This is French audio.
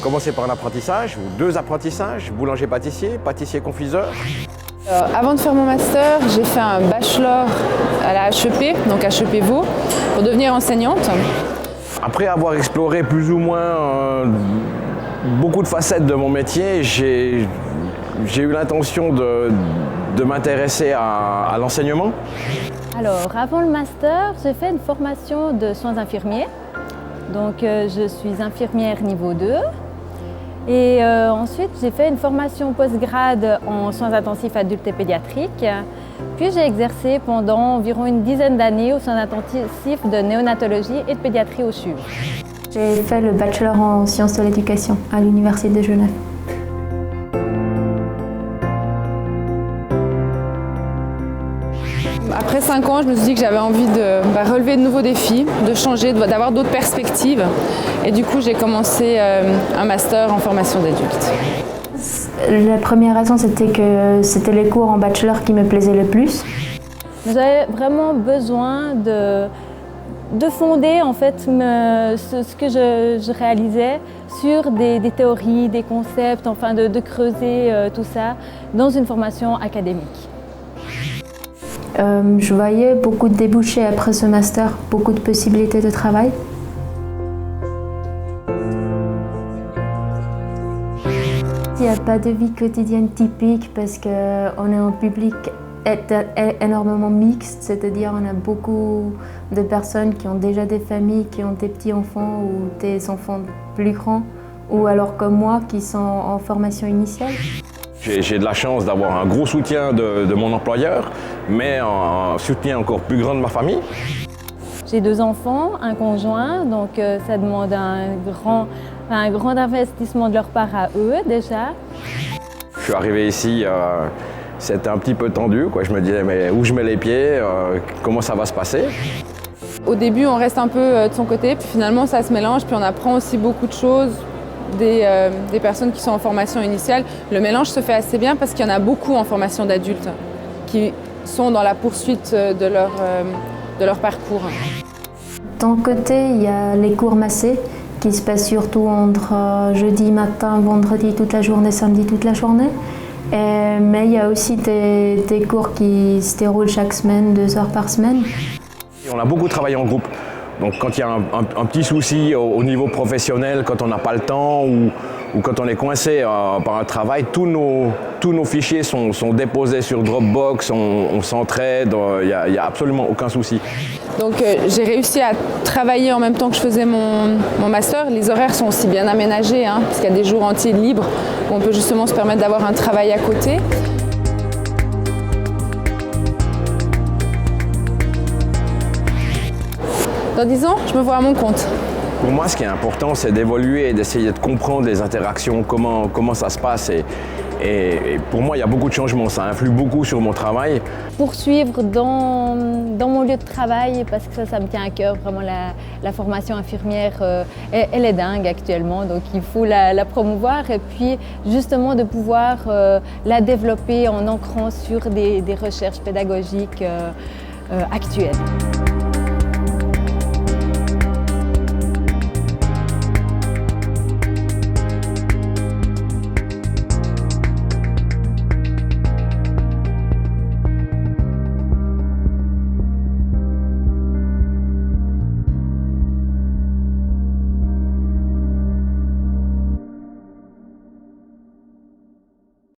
commencé par un apprentissage, ou 2 apprentissages, boulanger-pâtissier, pâtissier-confiseur. Avant de faire mon master, j'ai fait un bachelor à la HEP, donc HEP Vaud, pour devenir enseignante. Après avoir exploré plus ou moins beaucoup de facettes de mon métier, j'ai eu l'intention de m'intéresser à l'enseignement. Alors, avant le master, j'ai fait une formation de soins infirmiers. Donc, je suis infirmière niveau 2. Et ensuite, j'ai fait une formation post-grade en soins intensifs adultes et pédiatriques. Puis, j'ai exercé pendant environ une dizaine d'années aux soins intensifs de néonatologie et de pédiatrie au CHUV. J'ai fait le bachelor en sciences de l'éducation à l'Université de Genève. Après 5 ans, je me suis dit que j'avais envie de relever de nouveaux défis, de changer, d'avoir d'autres perspectives. Et du coup, j'ai commencé un master en formation d'adultes. La première raison, c'était que c'était les cours en bachelor qui me plaisaient le plus. J'avais vraiment besoin de fonder en fait ce que je réalisais sur des théories, des concepts, enfin de creuser tout ça dans une formation académique. Je voyais beaucoup de débouchés après ce master, beaucoup de possibilités de travail. Il n'y a pas de vie quotidienne typique parce qu'on est en public énormément mixte, c'est-à-dire on a beaucoup de personnes qui ont déjà des familles, qui ont des petits-enfants ou des enfants plus grands, ou alors comme moi qui sont en formation initiale. J'ai de la chance d'avoir un gros soutien de mon employeur, mais un soutien encore plus grand de ma famille. J'ai 2 enfants, un conjoint, donc ça demande un grand investissement de leur part à eux déjà. Je suis arrivé ici, c'était un petit peu tendu, quoi. Je me disais mais où je mets les pieds, comment ça va se passer? Au début, on reste un peu de son côté, puis finalement, ça se mélange, puis on apprend aussi beaucoup de choses. Des personnes qui sont en formation initiale. Le mélange se fait assez bien parce qu'il y en a beaucoup en formation d'adultes qui sont dans la poursuite de leur parcours. D'un côté, il y a les cours massés qui se passent surtout entre jeudi matin, vendredi toute la journée, samedi toute la journée. Mais il y a aussi des cours qui se déroulent chaque semaine, 2 heures par semaine. On a beaucoup travaillé en groupe. Donc quand il y a un petit souci au niveau professionnel, quand on n'a pas le temps ou quand on est coincé par un travail, tous nos fichiers sont déposés sur Dropbox, on s'entraide, il n'y a absolument aucun souci. Donc j'ai réussi à travailler en même temps que je faisais mon master. Les horaires sont aussi bien aménagés, parce qu'il y a des jours entiers libres où on peut justement se permettre d'avoir un travail à côté. Dans 10 ans, je me vois à mon compte. Pour moi, ce qui est important, c'est d'évoluer et d'essayer de comprendre les interactions, comment ça se passe. Et pour moi, il y a beaucoup de changements, ça influe beaucoup sur mon travail. Poursuivre dans mon lieu de travail, parce que ça me tient à cœur, vraiment la formation infirmière, elle est dingue actuellement, donc il faut la promouvoir et puis justement de pouvoir la développer en ancrant sur des recherches pédagogiques actuelles.